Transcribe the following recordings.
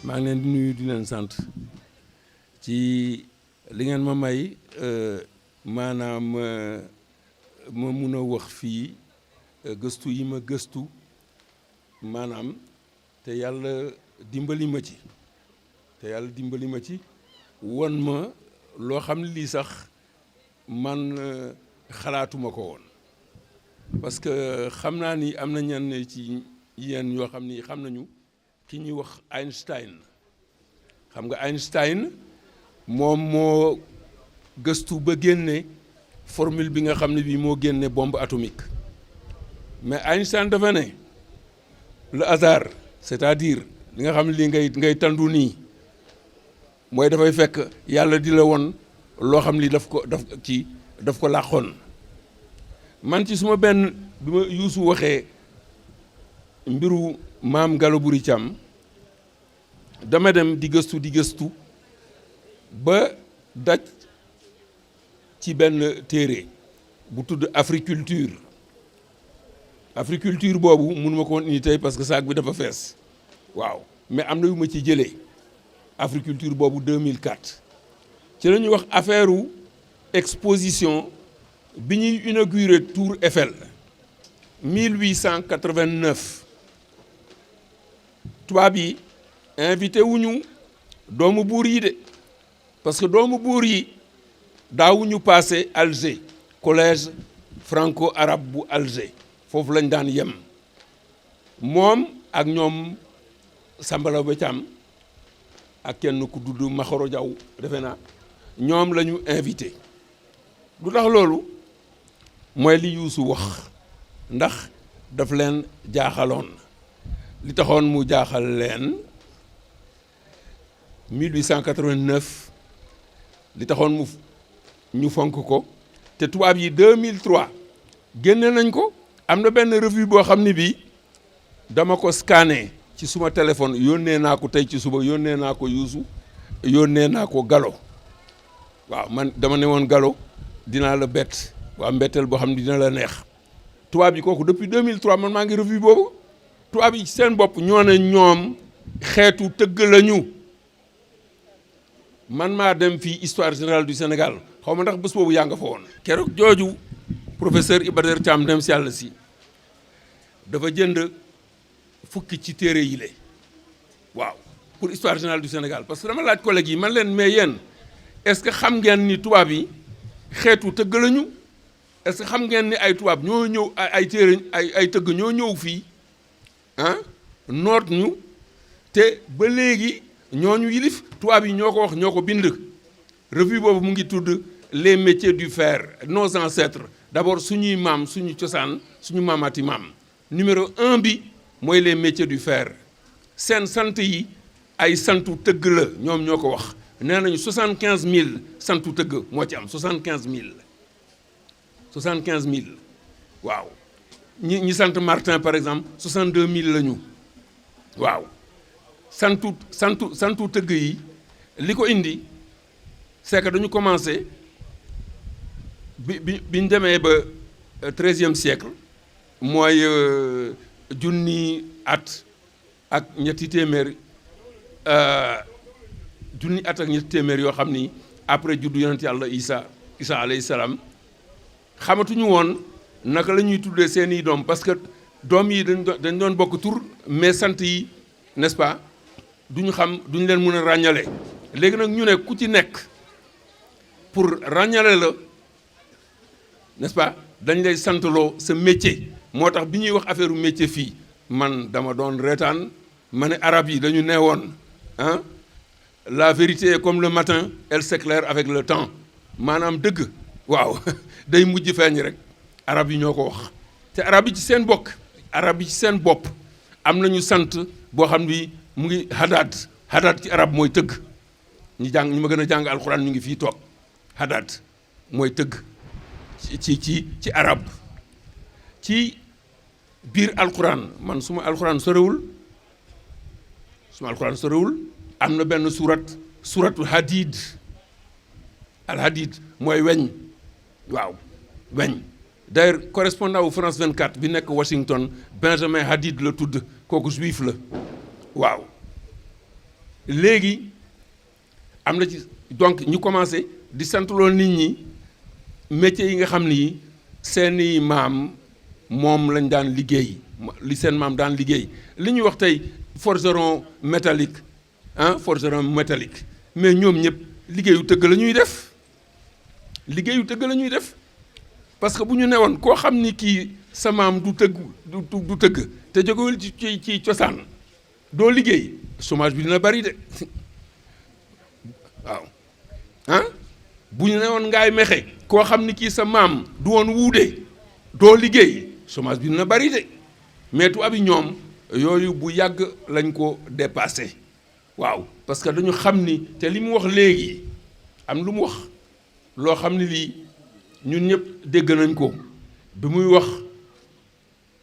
maa ngi leen di nuyu di leen sant ci li ngeen ma may maanaam ma mun a wax fii gëstu yi ma gëstu maanaam te yàlla dimbali ma ci won ma loo xam ne lii sax man xalaatuma ko woon parce que xam naa ni am na ñenn ci yéen yoo xam ni xam nañu ki ñuy wax Einstein xam nga Einstein moom moo gëstu ba génne formule bi nga xam ne bii moo génne bombe atomique mais Einstein dafa ne le hasard c'est-à-dire li nga xam ne lii ngay tandu nii mooy dafay fekk yàlla di la won loo xam ni daf ko làqoon man ci suma benn bi ma Youssou waxee mbiru maam Gallo Boury Thiam dama dem di gëstu ba daj ci benn téere bu tudd Africulture boobu mënuma ko woon indi tey parce que saak bi dafa fees waaw mais am na yu ma ci jëlee Africulture boobu 2004 ci la ñuy wax affaire u exposition bi ñuy inauguré Tour Eiffel 1889 tubaab yi invité wuñu doomu buur yi de parce que doomu buur yi daawuñu passé Alger collège franco-arabe bu Alger foofu lañ daan yem moom ak ñoom Samba Laobé Thiam ak kenn ku dudd Maxoro Jaw defe naa ñoom la ñu invité lu tax loolu mooy li Youssou wax ndax daf leen jaaxaloon li taxoon mu jaaxal leen 1889 li taxoon ñu fonk ko te tubaab yi 2003 génne nañ ko am na benn revue boo xam ne bii dama ko scanné ci suma téléphone yónnee naa ko tey ci suba yónnee naa ko Youssou yónnee naa ko Gallo waaw man dama ne woon Gallo dinaa la bett waa mbetteel boo xam ne dina la neex tubaab yi kooku depuis 2003 man maa ngi revue boobu tubaab yi seen bopp ñoo ne ñoom xeetu tëgg lañu man maa dem fii histoire générale du Sénégal xaw ma ndax bés boobu yaa nga fa woon. keroog jooju professeur Iba Der Thiam dem si yàlla si dafa jënd fukki ci téere yi le waaw pour histoire générale du Sénégal parce que dama laaj collègues yi man leen mais yéen est-ce que xam ngeen ni tubaab yi xeetu tëgg lañu est-ce que xam ngeen ni ay tubaab ñoo ñëw ay téere ay tëgg ñoo ñëw fii ah noot ñu te ba léegi ñooñu yilif tubaab yi ñoo ko wax ñoo ko bind revue boobu mu ngi tudd les métiers du fer nos ancêtres d'abord suñuy maam suñu cosaan suñu maamaati maam numéro 1 bi mooy les métiers du fer seen sant yi ay santu tëgg la ñoom ñoo ko wax nee nañu 75000 santu tëgg moo ci am 75000 waaw ñi sant Martin par exemple 62000 la ñu waaw santu tëgg yi li ko indi c'est que dañu commencé biñ demee ba 13e siècle mooy junni at ak ñetti téeméer yoo xam ni après juddu yonent yàlla Isa alayhi salaam xamatuñu woon naka la ñuy tuddee seeni doom parce que doom yi dañ doon bokk tur mais sant yi n'est-ce pas duñu leen mën a ràññale léegi nag ñu ne ku ci nekk pour ràññale la n'est-ce pas dañ lay santloo sa métier moo tax bi ñuy wax affaire u métier fii man dama doon reetaan ma ne arab yi dañu nee woon ah la vérité est comme le matin elle s'éclaire avec le temps maanaam dëgg waaw day mujj feeñ rek arab yi ñoo ko wax te arab yi ci seen bopp am nañu sant boo xam ni mu ngi hadaat ci arab mooy tëgg ñi ma gën a jàng alxuraan ñu ngi fii toog hadaat mooy tëgg ci arab ci biir alxuraan man suma alxuraan sorewul am na benn suratu hadid al hadid mooy weñ waaw weñ d'ailleurs correspondant wu France 24 bi nekk Washington Benjamin Hadid la tudd kooku juif la waaw léegi am na ci donc ñu commencé di santloo nit ñi métiers yi nga xam ni seeni maam moom lañ daan liggéey li seen maam daan liggéey li ñuy wax tey forgeron métallique forgeron métallique mais ñoom ñëpp liggéeyu tëgg la ñuy def liggéeyu tëgg la ñuy def parce que bu ñu newoon koo xam ni kii sa maam du tëgg du tëgg te jógewul ci cosaan doo liggéey chômage bi dina bari de waaw bu ñu newoon ngaay mexe koo xam ni kii sa maam du woon wuude doo liggéey chômage bi dina bari de mais tubaab yi ñoom yooyu bu yàgg lañ ko dépassé waaw parce que dañu xam ni te li mu wax léegi am lu mu wax loo xam ni lii ñun ñëpp dégg nañ ko bi muy wax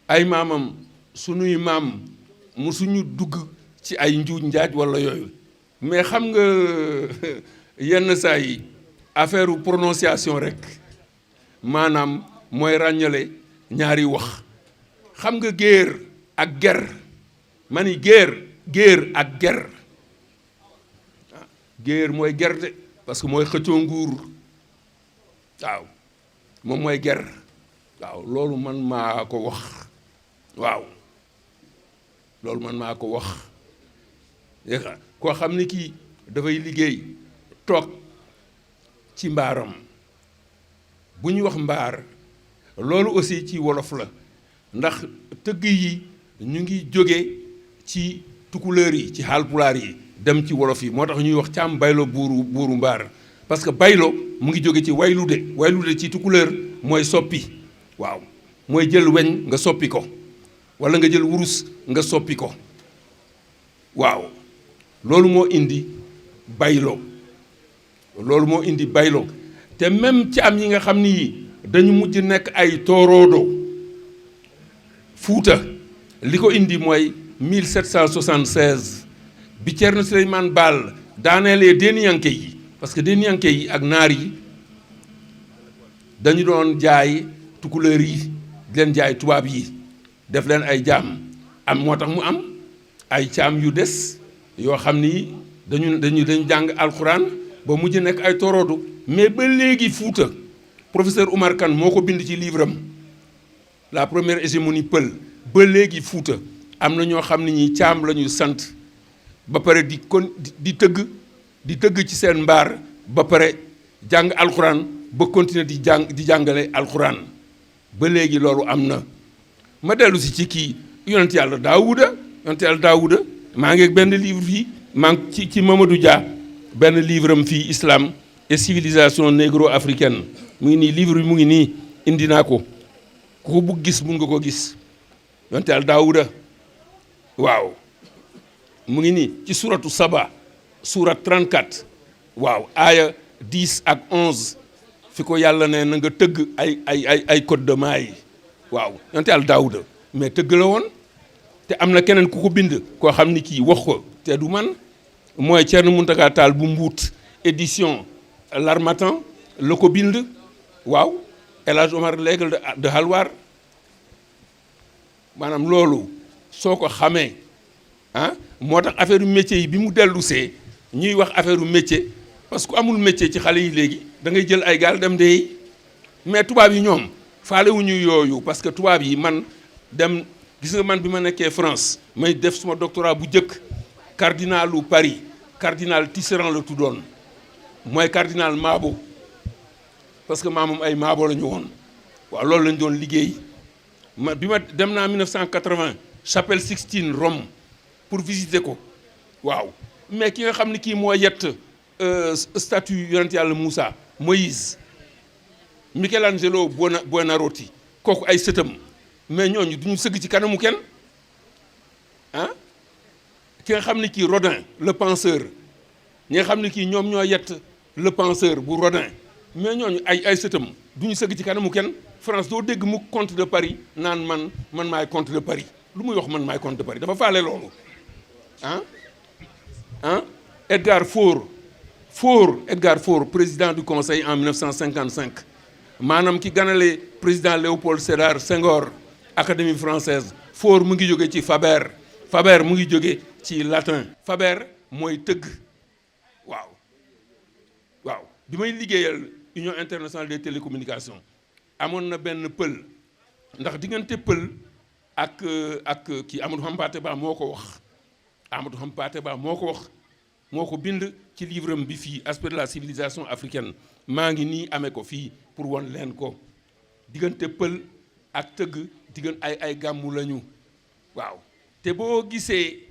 ay maamam sunuy maam musuñu dugg ci ay njuuj njaaj walla yooyu mais xam nga yenn saa yi affaire prononciation rek maanaam mooy ràññale ñaari wax xam nga géer ak ger ma ni géer ak ger géer mooy ger de parce que mooy xëccoo nguur waaw moom mooy ger waaw loolu man maa ko wax waaw loolu man maa ko wax koo xam ni kii dafay liggéey toog ci mbaaram bu ñuy wax mbaar loolu aussi ci wolof la ndax tëgg yi ñu ngi jóge ci tukulóor yi ci haalpulaar yi dem ci wolof yi moo tax ñuy wax caam baylo buuru mbaar parce que baylo mu ngi jóge ci waylude ci tukulóor mooy soppi waaw mooy jël weñ nga soppi ko walla nga jël wurus nga soppi ko waaw loolu moo indi baylo te même ci am yi nga xam ni dañu mujj nekk ay tooroodo Fuuta li ko indi mooy 1776 bi Ceerno Souleymane Baal daaneelee Déniyanke yi parce que Déniyanke yi ak naar yi dañu doon jaay tukulóor yi di leen jaay tubaab yi def leen ay jaam am moo tax mu am ay caam yu des yoo xam ni dañu jàng alxuraan ba mujj nekk ay toroodu mais ba léegi Fuuta professeur Oumar Kane moo ko bind ci livre am la première hégémonie pël ba léegi Fuuta am na ñoo xam ne ñi caam la ñu sant ba pare di tëgg ci seen mbaar ba pare jàng alxuraan ba continuer di jàngale alxuraan ba léegi loolu am na ma dellu si ci kii yonent yàlla Daawuda maa ngi benn livre fii maa ngi ci Mamadou Dia benn livre am fii islam et civilisation négro-africaine mu ngi nii livre bi mu ngi nii indi naa ko ku ko bugg gis mun nga ko gis yonent yàlla Daawuda waaw mu ngi nii ci suratu Saba surat 34 waaw aaya 10 ak 11 fi ko yàlla ne na nga tëgg ay code de maille waaw yonent yàlla Daawuda mais tëgg la woon te am na keneen ku ko bind koo xam ni kii wax ko te du man mooy Thierno Mountaga Tall bu Mbuut édition l'Harmattan la ko bind waaw El Hadj Omar L'Aigle de Halwar maanaam loolu soo ko xamee moo tax affaire métier yi bi mu dellusee ñuy wax affaire métier parce que amul métier ci xale yi léegi da ngay jël ay gaal dem deey mais tubaab yi ñoom faalewuñu yooyu parce que tubaab yi man dem gis nga man bi ma nekkee France may def suma doctorat bu njëkk cardinalu Paris cardinal Tisserand la tuddoon mooy cardinal Maabo parce que maamam ay Maabo la ñu woon waaw loolu lañ doon liggéey bi ma dem naa 1980 Chapelle Sixtine Rome pour visiter ko waaw mais ki nga xam ne kii moo yett statue yonent yàlla Moussa Moïse Michelangelo Buonarroti kooku ay sëtam mais ñooñu duñu sëgg ci kanamu kenn ki nga xam ne kii Rodin le penseur ñi nga xam ne kii ñoom ñoo yett le penseur bu Rodin mais ñooñu ay sëtam duñu sëgg ci kanamu kenn France doo dégg mu comte de Paris naan man maay comte de Paris lu muy wax man maay comte de Paris dafa faale loolu Edgar Faure président du conseil en 1955 maanaam ki ganale président Léopold Sédar Senghor académie française Faure mu ngi jóge ci Faber mu ngi jóge ci latin Faber mooy tëgg. waaw waaw bi may liggéeyal Union internationale des télécommunications amoon na benn pël ndax diggante pël ak kii Amadou Hampâté Bâ moo ko wax Amadou Hampâté Bâ moo ko wax moo ko bind ci livre am bi fii aspect de la civilisation africaine maa ngi nii amee ko fii pour won leen ko diggante pël ak tëgg diggante ay gàmmu lañu waaw te boo gisee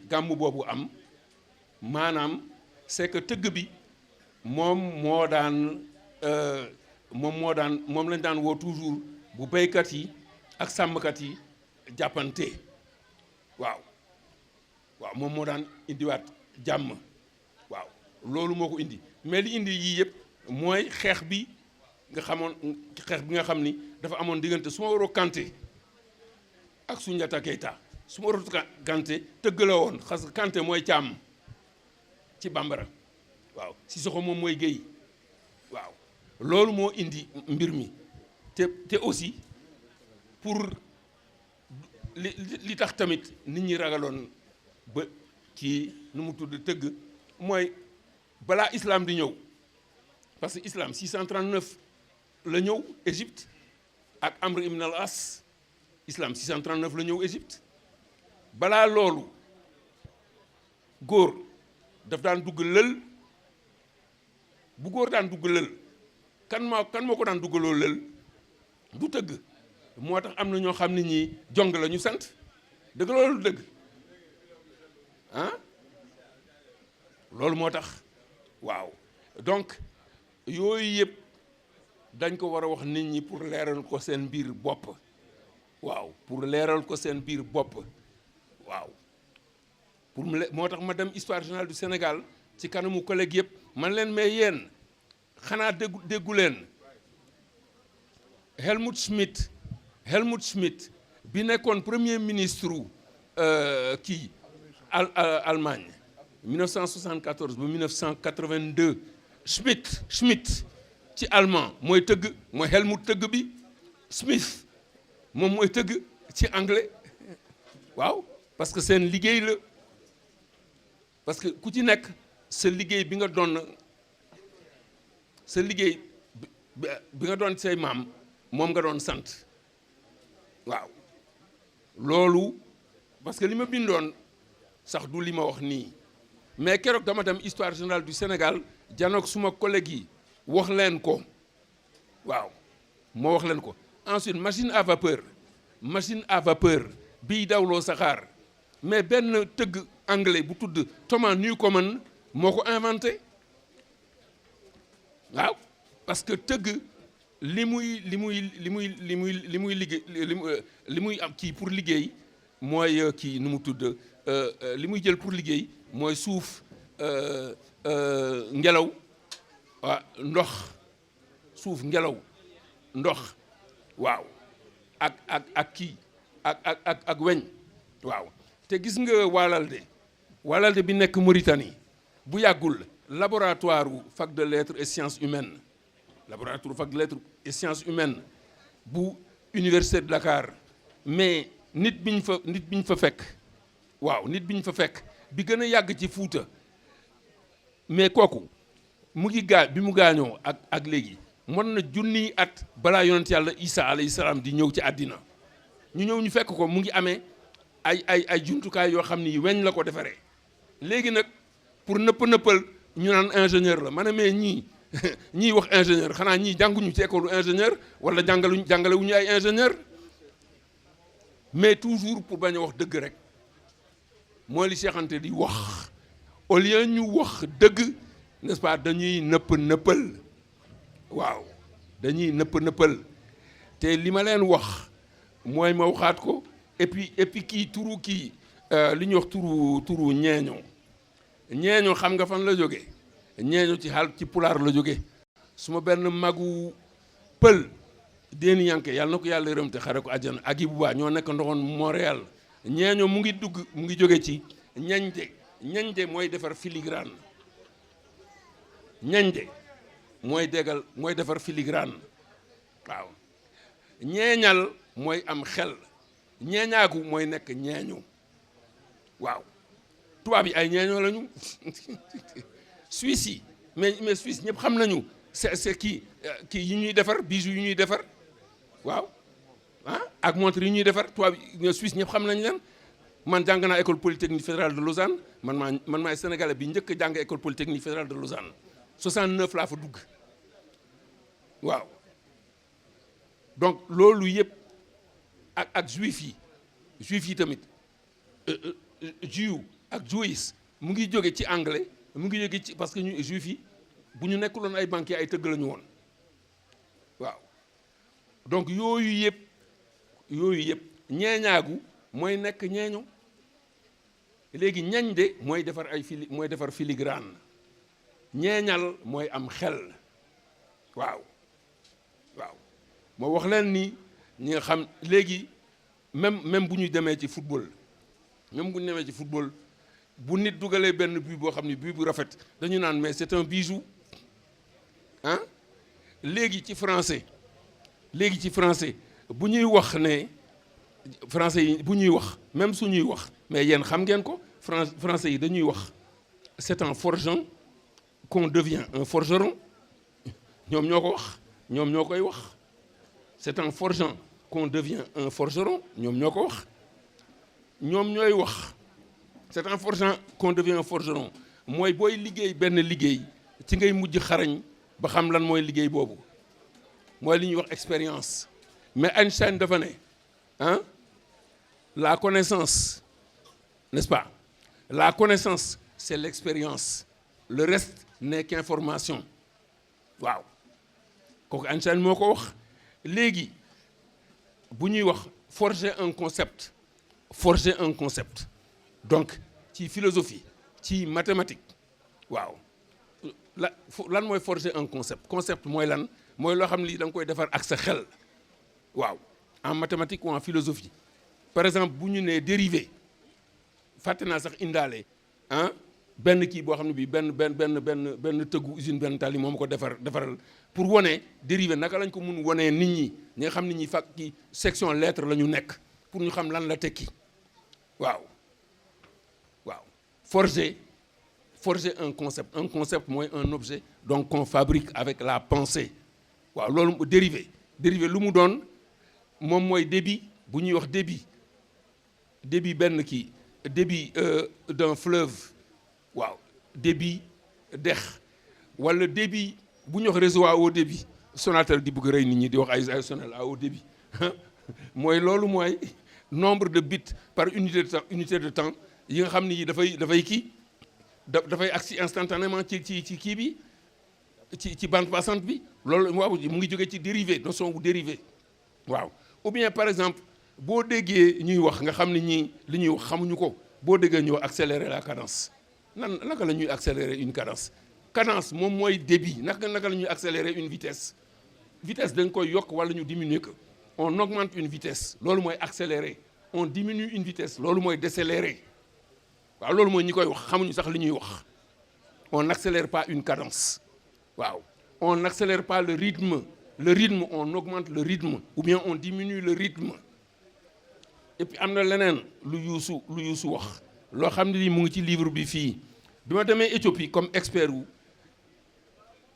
gàmmu boobu am maanaam c'est que tëgg bi moom lañ daan woo toujours bu béykat yi ak sàmmkat yi jàppante waaw moom moo daan indiwaat jàmm waaw loolu moo ko indi mais li indi yii yëpp mooy xeex bi nga xam ni dafa amoon diggante Soumaoro Kanté ak Soundiata Keita Soumaoro Kanté tëgg la woon parce que Kanté mooy càmm ci bambara waaw Sissoko moom mooy géy waaw loolu moo indi mbir mi te aussi pour li tax tamit nit ñi ragaloon ba ci nu mu tudd tëgg mooy balaa islam di ñëw parce que islam 639 la ñëw Égypte ak Amr ibn al-As islam 639 la ñëw Égypte balaa loolu góor daf daan dugg lël bu góor daan dugg lël kan moo ko daan duggaloo lël du tëgg moo tax am na ñoo xam ne ñii jong la ñu sant dëgg loolu dëgg ah loolu moo tax waaw donc yooyu yëpp dañ ko war a wax nit ñi pour leeral ko seen biir bopp waaw pour leeral ko seen biir bopp waaw moo tax ma dem histoire générale du Sénégal ci kanamu collègue yëpp man leen mais yéen xanaa déggu leen Helmut Schmidt bi nekkoon premier ministre Allemagne 1974 ba 1982 Schmidt ci allemand mooy tëgg mooy Helmut tëgg bi Smith moom mooy tëgg ci anglais waaw parce que seen liggéey la parce que ku ci nekk sa liggéey bi nga doon sa liggéey bi nga doon say maam moom nga doon sant waaw loolu parce que li ma bindoon sax du li ma wax nii mais keroog dama dem histoire générale du Sénégal janoog suma collègue yi wax leen ko waaw moo wax leen ko ensuite machine à vapeur biy dawloo saxaar mais benn tëgg anglais bu tudd Thomas Newcomen moo ko inventé waaw parce que tëgg li muy am kii pour liggéey mooy kii nu mu tudd li muy jël pour liggéey mooy suuf ngelaw ndox suuf ngelaw ndox waaw ak kii ak weñ waaw te gis nga Walalde bi nekk Mauritanie bu yàggul laboratoire fac de lettres et sciences humaines bu université de Dakar mais nit biñ fa fekk bi gën a yàgg ci Fuuta mais kooku bi mu gaañoo ak léegi mën na junniy at balaa yonent yàlla Isa alayhi salaam di ñëw ci àddina ñu fekk ko mu ngi amee ay jumtukaay yoo xam ni weñ la ko defaree léegi nag pour nëppal ñu naan ingénieur la ma ne mais ñii wax ingénieur xanaa ñii jànguñu ci école ingénieur wala jàngalewuñu ay ingénieur mais toujours pour bañ a wax dëgg rek mooy li Cheikh Anta di wax au lieu ñu wax dëgg n'est-ce pas dañuy nëppal waaw dañuy nëppal te li ma leen wax mooy ma waxaat ko et puis kii turu kii li ñuy wax turu ñeeño xam nga fan la jóge ñeeño ci pulaar la jóge suma benn magu pël déeni yanke yàlla na ko yàlla yërëm te xare ko àjjana ak yi bu baax ñoo nekk ndoxoon Montréal ñeeño mu ngi jóge ci ñañde mooy defar filigrane ñañde mooy defar filigrane waaw ñeeñal mooy am xel ñeeñaagu mooy nekk ñeeñu waaw tubaab yi ay ñeeñoo lañu Suisse yi mais Suisse ñëpp xam nañu c'est kii yi ñuy defar bijoux yi ñuy defar waaw ah ak montre yi ñuy defar tubaab yi Suisse ñëpp xam nañ leen man jàng naa école polytechnique fédérale de Lausanne man maay sénégalais bi njëkk a jàng école polytechnique fédérale de Lausanne 69 laa fa dugg waaw donc loolu yëpp ak juif yi tamit Jew ak Jewish mu ngi jóge ci anglais mu ngi jóge ci parce que ñu juif yi bu ñu nekkuloon ay banquier ay tëgg la ñu woon waaw donc yooyu yëpp ñeeñaagu mooy nekk ñeeño léegi ñañ de mooy defar mooy defar filigrane ñeeñal mooy am xel waaw moo wax leen ni ñi nga xam léegi même bu ñu demee ci football bu nit dugalee benn but boo xam ne but bu rafet dañu naan mais c'est un bijou ah léegi ci français bu ñuy wax ne français yi bu ñuy wax même su ñuy wax mais yéen xam ngeen ko français yi dañuy wax c'est en forgeant qu'on devient un forgeron ñoom ñoo ko wax ñoom ñoo koy wax c'est en forgeant qu'on devient un forgeron ñoom ñoo ko wax ñoom ñooy wax c'est en forgeant qu'on devient un forgeron mooy booy liggéey benn liggéey ci ngay mujj xarañ ba xam lan mooy liggéey boobu mooy li ñuy wax expérience mais Einstein dafa ne ah la connaissance n'est-ce pas la connaissance c'est l'expérience le reste n'est qu'information waaw kooku Einstein moo ko wax léegi bu ñuy wax forger un concept donc ci philosophie ci mathématique waaw lan mooy forger un concept mooy lan mooy loo xam ne lii da nga koy defar ak sa xel waaw en mathématique ou en philosophie par exemple bu ñu nee dérivé fàtte naa sax indaale ah benn kii boo xam ne bii benn tëggu usine benn tali moom ko defaral pour wane dérivé naka lañ ko mun wanee nit ñi nga xam nit ñi fàkk ki section lettre la ñu nekk pour ñu xam lan la tekki waaw forger un concept mooy un objet donc qu'on fabrique avec la pensée waaw loolu dérivé lu mu doon moom mooy débit bu ñuy wax débit benn kii débit d'un fleuve waaw débit dex wala débit bu ñuy wax réseau à haut débit Sonatel di bëgg rey nit ñi di wax ay Sonel à haut débit mooy loolu mooy nombre de bits par unité de temps yi nga xam ni yi dafay kii dafay agsi instantanément ci kii bi ci bande passante bi loolu waaw mu ngi jógee ci dérivé notion bu dérivé waaw ou bien par exemple boo déggee ñuy wax nga xam ne ñii li ñuy wax xamuñu ko boo déggee ñuy wax accélérer la cadence naka la ñuy accélérer une cadence moom mooy débit naka la ñuy accélérer une vitesse dañ koy yokk wala ñu diminuer ko on augmente une vitesse loolu mooy accélérer on diminue une vitesse loolu mooy décélérer waaw loolu mooy ñi koy wax xamuñu sax li ñuy wax on n'accélère pas une cadence waaw on n'accélère pas le rythme on augmente le rythme ou bien on diminue le rythme et puis am na leneen lu yuusu wax loo xam ne lii mu ngi ci livre bi fii bi ma demee Éthiopie comme expert wu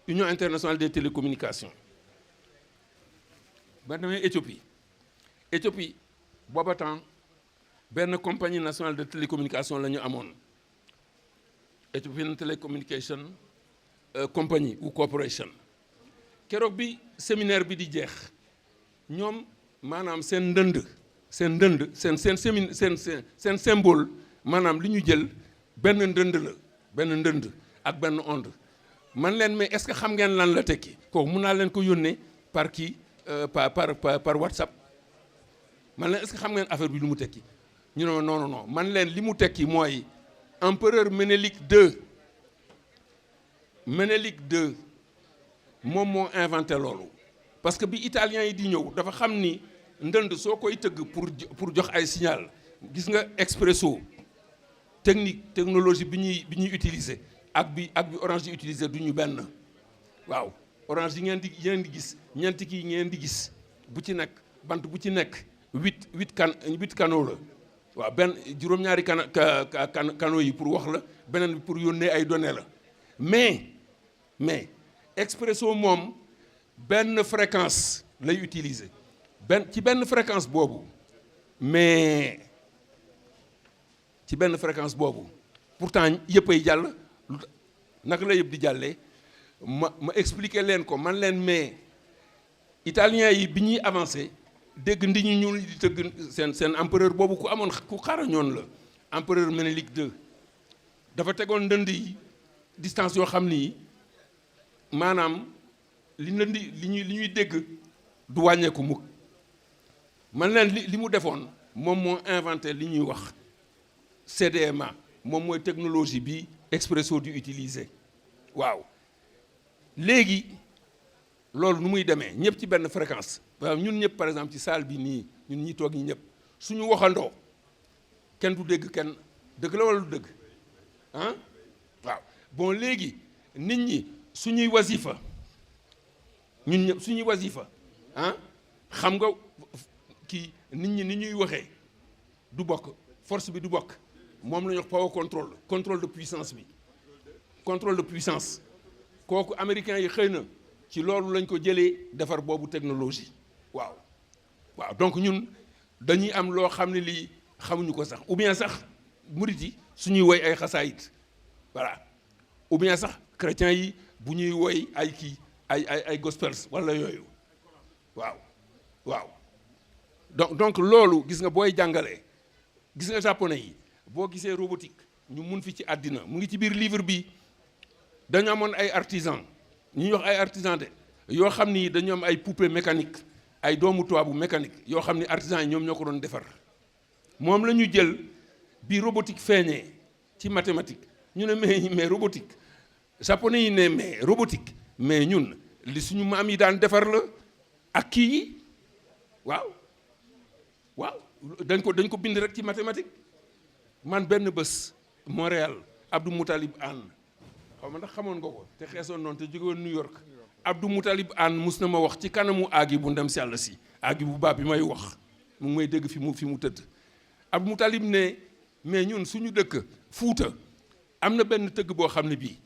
Union internationale des télécommunications ba demee Éthiopie booba temps benn compagnie nationale de télécommunication la ñu amoon Ethiopian Telecommunication Company ou Corporation keroog bi séminaire bi di jeex ñoom maanaam seen symbole maanaam li ñu jël benn ndënd ak benn onde man leen mais est-ce que xam ngeen lan la tekki kooku mun naa leen ko yónnee par kii par WhatsApp man leen est-ce que xam ngeen affaire bi lu mu tekki ñu ne non man leen li mu tekki mooy empereur Ménélique II moom moo inventé loolu parce que bi italien yi di ñëw dafa xam ni ndënd soo koy tëgg pour jox ay signal gis nga expresso technologie bi ñuy utiliser ak bi orange di utiliser du ñu benn waaw orange yi ngeen di gis ñeenti kii ngeen di gis bu ci nekk bant bu ci nekk huit canaux la waaw benn juróom-ñaari canaux yi pour wax la beneen bi pour yónnee ay données la mais Expresso moom benn fréquence lay utiliser ci benn fréquence boobu mais ci benn fréquence boobu pourtant yëpp ay jàll naka la yëpp di jàllee ma expliquer leen ko man leen mais italiens yi bi ñuy avancé dégg ndi ñu ñuul di tëgg seen empereur boobu ku xarañoon la empereur Ménélique II dafa tegoon ndënd yi distance yoo xam ni maanaam li ñuy dégg du wàññeeku mukk man leen li mu defoon moom moo inventé li ñuy wax CDMA moom mooy technologie bi Expresso di utiliser waaw léegi loolu nu muy demee ñëpp ci benn fréquence waaw ñun ñëpp par exemple ci salle bi nii ñun ñi toog ñi ñëpp suñu waxandoo kenn du dégg kenn dëgg la wala du dëgg ah waaw bon léegi nit ñi suñuy wasifa ñun ñëpp suñuy wasifa ah xam nga kii nit ñi ni ñuy waxee du bokk force bi du bokk moom la ñuy wax power contrôle de puissance bi contrôle de puissance kooku américains yi xëy na ci loolu lañ ko jëlee defar boobu technologie waaw donc ñun dañuy am loo xam ne lii xamuñu ko sax ou bien sax murit yi suñuy woy ay xasaayit voilà ou bien sax chrétiens yi bu ñuy woy ay kii ay gospels wala yooyu waaw donc loolu gis nga booy jàngalee gis nga japonais yi boo gisee robotique ñu mun fi ci àddina mu ngi ci biir livre bi dañu amoon ay artisans ñuy wax ay artisans de yoo xam ni dañu am ay poupée mécanique ay doomu tubaabu mécanique yoo xam ni artisans yi ñoom ñoo ko doon defar moom la ñu jël bi robotique feeñee ci mathématique ñu ne mais robotique japonais yi ne mais robotique mais ñun li suñu maam yi daan defar la ak kii yi waaw dañ ko bind rek ci mathématique man benn bés Montréal Abdou Moutalib Anne xaw ma ndax xamoon nga ko te xeesoon noonu te jóge woon New York Abdou Moutalib Anne mus na ma wax ci kanamu aagi bu ndem si yàlla si aagi bu baax bi may wax mu ngi may dégg fi mu tëdd Abdou Moutalib ne mais ñun suñu dëkk Fuuta am na benn tëgg boo xam ne bii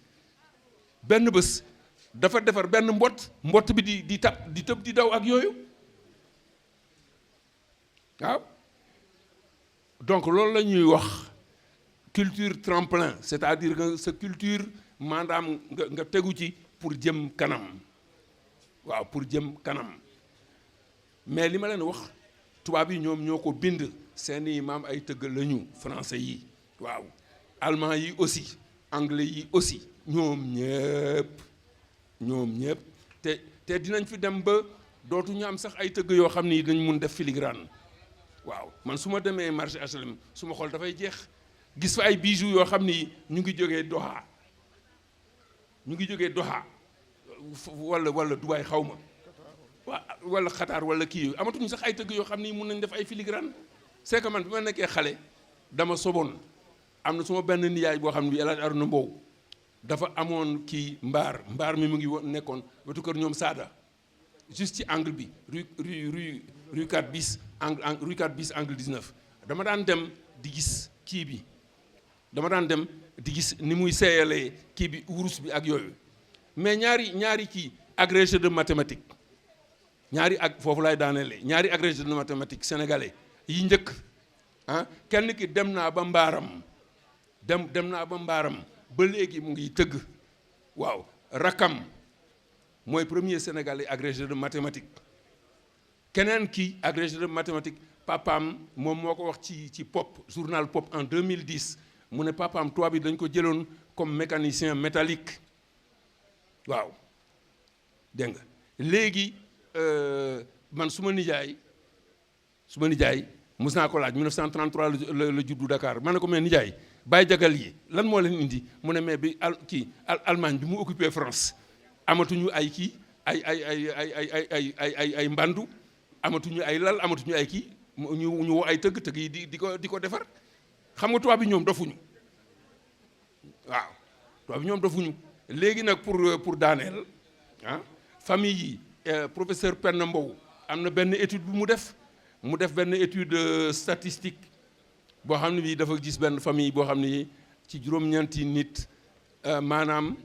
benn bés dafa defar benn mbott bi di tëb di daw ak yooyu waaw donc loolu la ñuy wax culture tremplin c'est-à-dire que sa culture maanaam nga tegu ci pour jëm kanam waaw pour jëm kanam mais li ma leen wax tubaab yi ñoom ñoo ko bind seeni maam ay tëgg lañu français yi waaw allemand yi aussi anglais yi aussi ñoom ñëpp te dinañ fi dem ba dootuñu am sax ay tëgg yoo xam ni dañ mun def filigrane waaw man su ma demee marché HLM su ma xool dafay jeex gis fa ay bijoux yoo xam ni ñu ngi jógee Doha wala Dubaï xaw ma wala Qatar wala kii amatuñu sax ay tëgg yoo xam ni mun nañ def ay filigrane c'est que man bi ma nekkee xale dama soboon am na suma benn niyaay boo xam ne bi El Hadj Aruna Mbow dafa amoon kii mbaar mi mu ngi nekkoon wetu kër ñoom Saada juste ci angle bi rue 4 bis rue 4 bis angle 19 dama daan dem di gis kii bi dama daan dem di gis ni muy seeyalee kii bi wurus bi ak yooyu mais ñaari kii agrégé de mathématiques foofu laay daaneele ñaari agrégé de mathématiques sénégalais yi njëkk kenn ki dem naa ba mbaaram ba léegi mu ngi tëgg waaw rakam mooy premier sénégalais agrégé de mathématiques keneen ki agrégé de mathématiques papaam moom moo ko wax ci pop journal pop en 2010 mu ne papaam tubaab bi dañ ko jëloon comme mécanicien métallique waaw dégg nga léegi man su ma nijaay mos naa ko laaj 1933 la juddu Dakar ma ne ko mais nijaay Baye Jagal yi lan moo leen indi mu ne mais bi Allemagne bi mu occupé France amatuñu ay kii ay mbandu amatuñu ay lal amatuñu ay kii ñu woo ay tëgg yi di ko defar xam nga tubaab bi ñoom dofuñu waaw tubaab bi ñoom dofuñu léegi nag pour daaneel famille yi professeur Penda Mbow am na benn étude bu mu def mu def benn étude statistique boo xam ne bii dafa gis benn famille boo xam ne ci juróom-ñeenti nit maanaam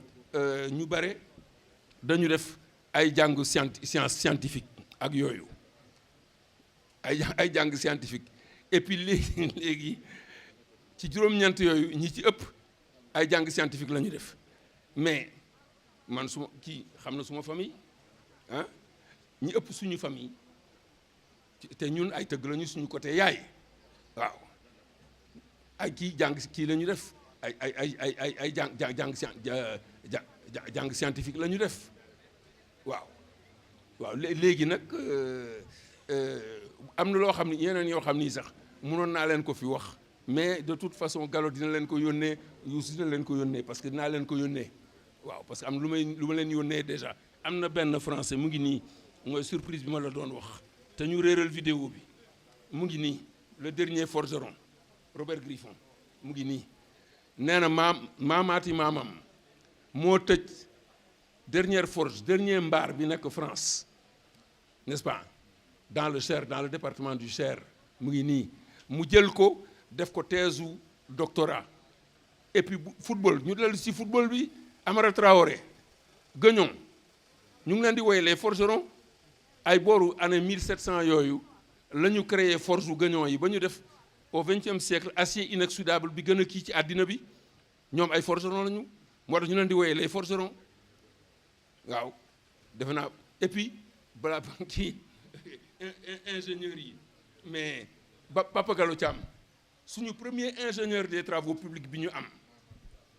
ñu bare dañu def ay jàng science scientifique ak yooyu ay jàng scientifique et puis léegi ci juróom-ñeent yooyu ñi ci ëpp ay jàng scientifique la ñu def mais man suma kii xam na suma famille ah ñi ëpp suñu famille te ñun ay tëgg lañu suñu côté yaay waaw ay kii kii la ñu def ay jàng scientifique la ñu def waaw léegi nag am na loo xam ne yeneen yoo xam ni sax mënoon naa leen ko fi wax mais de toute façon Gallo dina leen ko yónnee Youssou dina leen ko yónnee parce que dinaa leen ko yónnee waaw parce que am lu ma leen yónnee déjà am na benn français mu ngi nii mooy surprise bi ma la doon wax te ñu réeral vidéo bi mu ngi nii le dernier forgeron Robert Griffon mu ngi nii nee na maamaati maamam moo tëj dernière forge dernier mbaar bi nekk France n'est-ce pas dans le Cher dans le département du Cher mu ngi nii mu jël ko def ko thèse u doctorat et puis football ñu dellu ci football bi Amara Traoré Guignon ñu ngi leen di woy les forgerons ay booru année 1700 yooyu la ñu créé forge u Guignon yi ba ñu def au 20e siècle acier inoxydable bi gën a kii ci àddina bi ñoom ay forgerons la ñu moo tax ñu leen di woyee les forgerons waaw defe naa et puis balaa kii ingénieurs yi mais Papa Gallo Thiam suñu premier ingénieur des travaux publics bi ñu am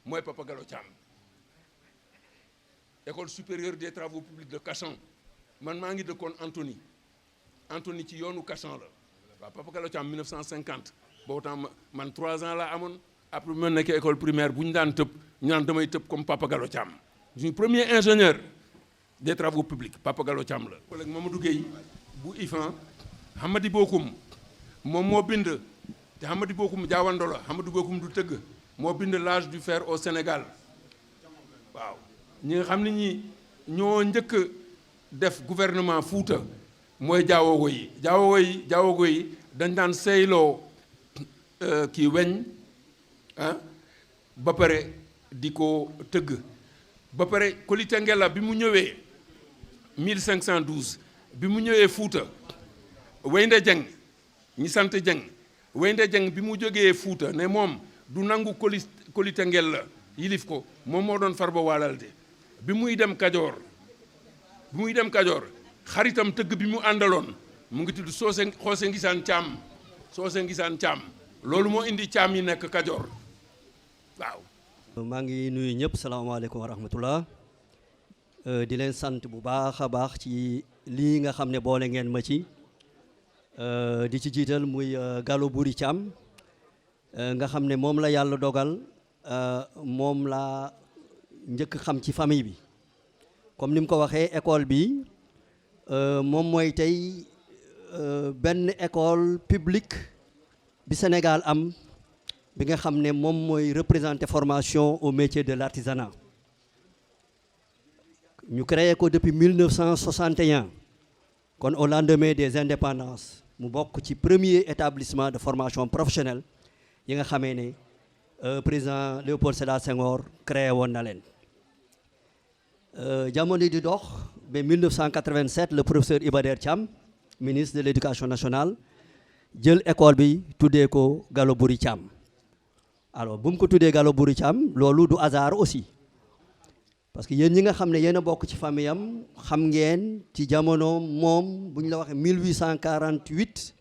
mooy Papa Gallo Thiam école supérieure des travaux publics de Cachan man maa ngi dëkkoon Antony ci yoonu Cachan la waaw Papa Gallo Thiam 1950 boobu temps man 3 ans laa amoon après bu ma nekkee école primaire bu ñu daan tëb ñu naan damay tëb comme Papa Gallo Thiam suñu premier ingénieur des travaux publics Papa Gallo Thiam la. collègue Mamadou Gueye bu IFAN Hamadi Bokoum moom moo bind te Hamadi Bokoum jaawando la Hamadi Bokoum du tëgg moo bind l'âge du fer au Sénégal waaw ñi nga xam ne ñi ñoo njëkk def gouvernement Fuuta mooy jaawogo yi dañ daan seyloo kii weñ ba pare di ko tëgg ba pare Kolita Ngella bi mu ñëwee 1512 bi mu ñëwee Fuuta Weynde Jeng ñi sant Jeng Weynde Jeng bi mu jógee Fuuta ne moom du nangu Kolita Ngella yilif ko moom moo doon Farba Waalalde bi muy dem Kajoor xaritam tëgg bi mu àndaloon mu ngi tudd Xoose Ngisaan Caam loolu moo indi caam yi nekk Kajoor waaw. maa ngi nuyu ñëpp salaamaaleykum wa rahmatullah di leen sant bu baax a baax ci lii nga xam ne boole ngeen ma ci di ci jiital muy Gallo Boury Thiam nga xam ne moom la yàlla dogal moom la njëkk xam ci famille bi comme ni mu ko waxee école bi moom mooy tey benn école publique bi Sénégal am bi nga xam ne moom mooy représenter formation au métier de l'artisanat ñu créé ko depuis 1961 kon au lendemain des indépendances mu bokk ci premier établissement de formation professionnelle yi nga xamee ne président Léopold Sédar Senghor créé woon na leen jamono di dox ba 1987 le professeur Iba Der Thiam ministre de l'éducation nationale jël école bi tuddee ko Gallo Boury Thiam alors bu mu ko tuddee Gallo Boury Thiam loolu du hasard aussi parce que yéen ñi nga xam ne yéen a bokk ci famille am xam ngeen ci jamono moom bu ñu la waxee 1848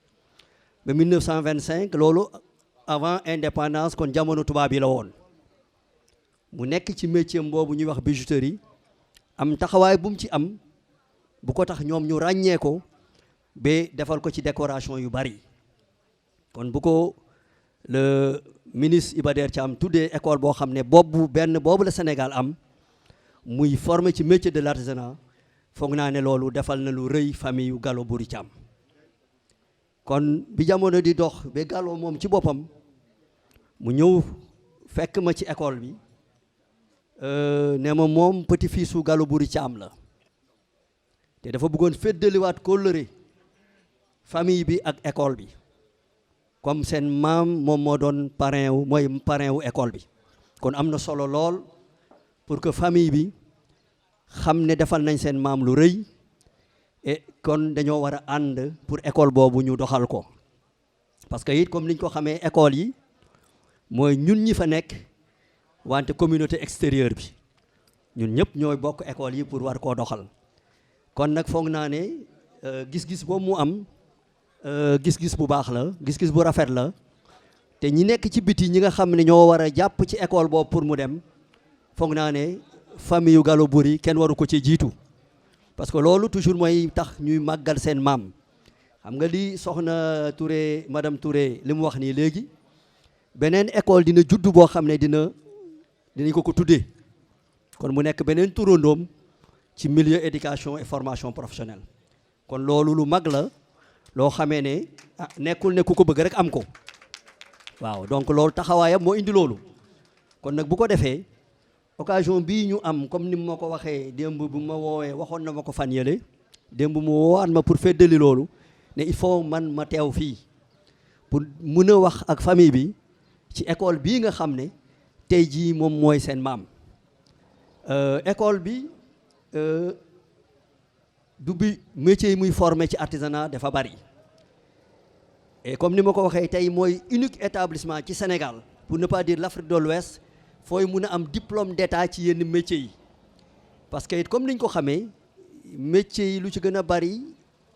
ba 1925 loolu avant indépendance kon jamono tubaab yi la woon mu nekk ci métier boobu ñuy wax bijouterie am taxawaay bu mu ci am bu ko tax ñoom ñu ràññee ko ba defal ko ci décoration yu bari kon bu ko le ministre Iba Der Thiam tuddee école boo xam ne boobu la Sénégal am muy formé ci métier de l'artisanat foog naa ne loolu defal na lu rëy famille yu Gallo Boury Thiam kon bi jamono di dox ba Gallo moom ci boppam mu ñëw fekk ma ci école bi ne ma moom petit fils su Gallo Boury Thiam la te dafa bëggoon féddaliwaat kóllëre famille bi ak école bi comme seen maam moom moo doon parrain wu mooy parrain wu école bi kon am na solo lool pour que famille bi xam ne defal nañ seen maam lu rëy et kon dañoo war a ànd pour école boobu ñu doxal ko parce que it comme niñ ko xamee école yi mooy ñun ñi fa nekk wante communauté extérieure bi ñun ñëpp ñooy bokk école yi pour war koo doxal kon nag foog naa ne gis-gis boobu mu am gis-gis bu baax la gis-gis bu rafet la te ñi nekk ci biti ñi nga xam ne ñoo war a jàpp ci école boobu pour mu dem foog naa ne famille yu Gallo Boury kenn waru ko ci jiitu parce que loolu toujours mooy tax ñuy màggal seen maam xam nga li soxna Touré madame Touré li mu wax nii léegi beneen école dina juddu boo xam ne dinañ ko tuddee kon mu nekk beneen turandoom ci milieu éducation et formation professionnelle kon loolu lu mag la loo xamee ne nekkul ne ku ko bëgg rek am ko waaw donc loolu taxawaayam moo indi loolu kon nag bu ko defee occasion bii ñu am comme ni ma ko waxee démb bu ma woowee waxoon na ma ko fan yële démb mu woowaat ma pour feddali loolu ne il faut man ma teew fii pour mën a wax ak famille bi ci école bii nga xam ne tey jii moom mooy seen maam école bi du bi métier yi muy formé ci artisanat dafa bari et comme ni ma ko waxee tey mooy unique établissement ci Sénégal pour ne pas dire l'Afrique de l'Ouest fooy mun a am diplôme d'état ci yenn métiers yi parce que it comme niñ ko xamee métiers yi lu ci gën a bari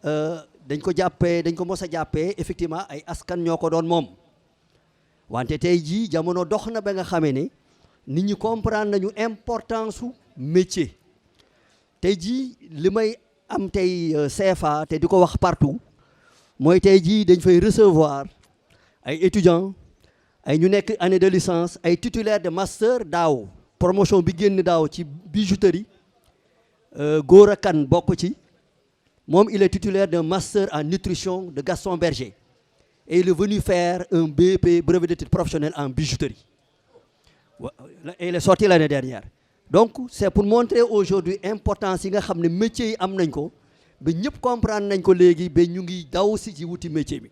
dañ ko mos a jàppee effectivement ay askan ñoo ko doon moom wante tey jii jamono dox na ba nga xamee ne nit ñi comprendre nañu importance su métier tey jii li may am tey CFA te di ko wax partout mooy tey jii dañ fay recevoir ay étudiants ay ñu nekk année de licence ay titulaires de master daaw promotion bi génn daaw ci bijouterie Gora Kane bokk ci moom il est titulaire d'un master en nutrition de Gaston Berger et il est venu faire un BP brevet d'études professionnelles en bijouterie et il est sorti l'année dernière donc c'est pour montrer aujourd'hui importance yi nga xam ne métiers yi am nañ ko ba ñëpp comprendre nañ ko léegi ba ñu ngi daw si ci wuti métier bi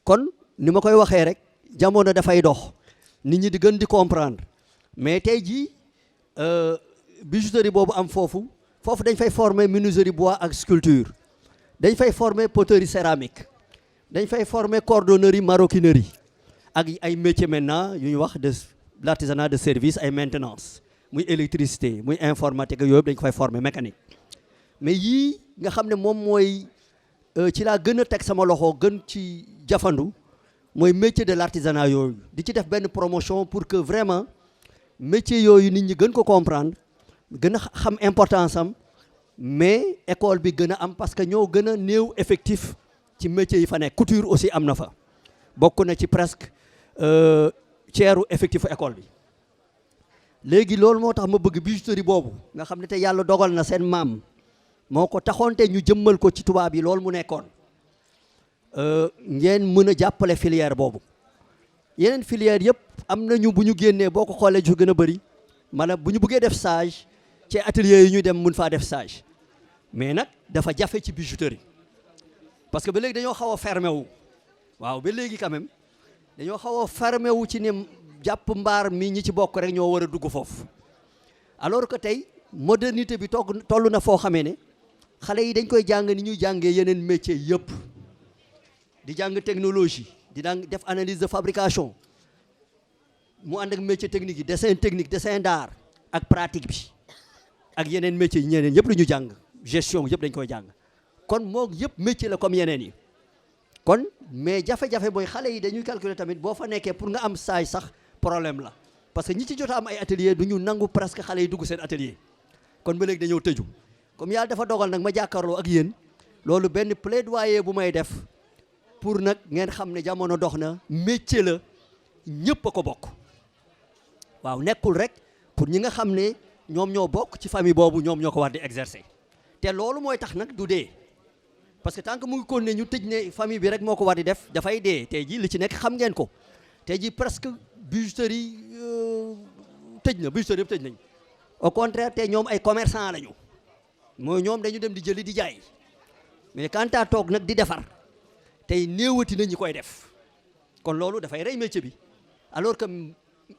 kon ni ma koy waxee rek jamono dafay dox nit ñi di gën di comprendre mais tey jii bijouterie boobu am foofu dañ fay former menuiserie bois ak sculpture dañ fay former poterie céramique dañ fay former cordonnerie maroquinerie ak ay métiers maintenant yu ñu wax de l'artisanat de service ay maintenance muy électricité muy informatique yooyu dañ ko fay former mécanique mais yii nga xam ne moom mooy ci laa gën a teg sama loxo gën ci jafandu mooy métier de l'artisanat yooyu di ci def benn promotion pour que vraiment métier yooyu nit ñi gën ko comprendre gën a xam importance am mais école bi gën a am parce que ñoo gën a néew effectif ci métier yi fa nekk couture aussi am na fa bokk na ci presque ceeru effectif école bi léegi loolu moo tax ma bëgg bijouterie boobu nga xam ne te yàlla dogal na seen maam moo ko taxoonte ñu jëmmal ko ci tubaab yi loolu mu nekkoon ngeen mën a jàppale filière boobu yeneen filière yëpp am nañu bu ñu génnee boo ko xoolee ju gën a bëri maanaam bu ñu bëggee def stage ci atelier yi ñuy dem mun faa def stage mais nag dafa jafe ci bijouterie parce que ba léegi dañoo xaw a fermé wu waaw ba léegi quand même dañoo xaw a fermé wu ci ne jàpp mbaar mi ñi ci bokk rek ñoo war a dugg foofu alors que tey modernité bi toll na foo xamee ne xale yi dañ koy jàng ni ñuy jàngee yeneen métier yëpp di jàng technologie di def analyse de fabrication mu ànd ak métier technique yi dessin d'art ak pratique bi ak yeneen métier yi ñeneen yëpp la ñu jàng gestion yëpp dañ koy jàng kon moo yëpp métier la comme yeneen yi kon mais jafe-jafe mooy xale yi dañuy calculer tamit boo fa nekkee pour nga am stage sax problème la parce que ñi ci jot a am ay atelier du ñu nangu presque xale yi dugg seen atelier kon ba léegi dañoo tëju comme yàlla dafa dogal nag ma jàkkaarloo ak yéen loolu benn plaidoyer bu may def pour nag ngeen xam ne jamono dox na métier la ñëpp a ko bokk waaw nekkul rek pour ñi nga xam ne ñoom ñoo bokk ci famille boobu ñoom ñoo ko war di exercer te loolu mooy tax nag du dee parce que tant que mu ngi kon ne ñu tëj ne famille bi rek moo ko war di def dafay dee tey jii li ci nekk xam ngeen ko tey jii presque bijouterie tëj na bijouterie yëpp tëj nañ au contraire te ñoom ay commerçant lañu mooy ñoom dañu dem di jëli di jaay mais quand à toog nag di defar tey néewati na ñi koy def kon loolu dafay rey métier bi alors que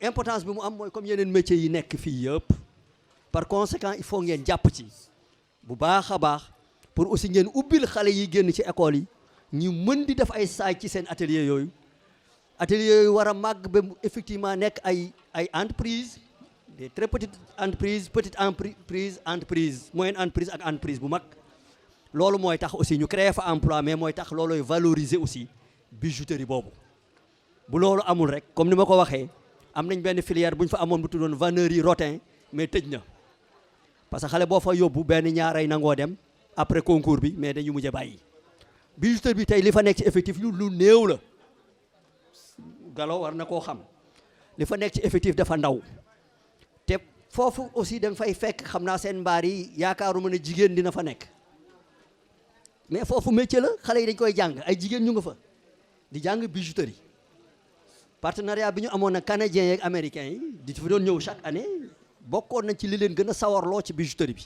importance bi mu am mooy comme yeneen métiers yi nekk fii yëpp par conséquent il faut ngeen jàpp ci bu baax a baax pour aussi ngeen ubbil xale yi génn ci école yi ñu mën di def ay saaj ci seen atelier yooyu war a màgg ba effectivement nekk ay entreprise des très petites entreprises moyenne entreprise ak entreprise bu mag loolu mooy tax aussi ñu créer fa emploi mais mooy tax looloy valoriser aussi bijouterie boobu bu loolu amul rek comme ni ma ko waxee am nañ benn filière bu ñu fa amoon bu tuddoon vannerie rotin mais tëj na parce que xale boo fa yóbbu benn ñaaray nangoo dem après concours bi mais dañu mujj a bàyyi bijouterie bi tey li fa nekk ci effectif lu néew la Gallo war na koo xam li fa nekk ci effectif dafa ndaw te foofu aussi da nga fay fekk xam naa seen mbaar yi yaakaaruma ne jigéen dina fa nekk mais foofu métier la xale yi dañ koy jàng ay jigéen ñu nga fa di jàng bijouterie partenariat bi ñu amoon nag canadiens yeeg américains yi di fi doon ñëw chaque année bokkoon nañ ci li leen gën a sawarloo ci bijouterie bi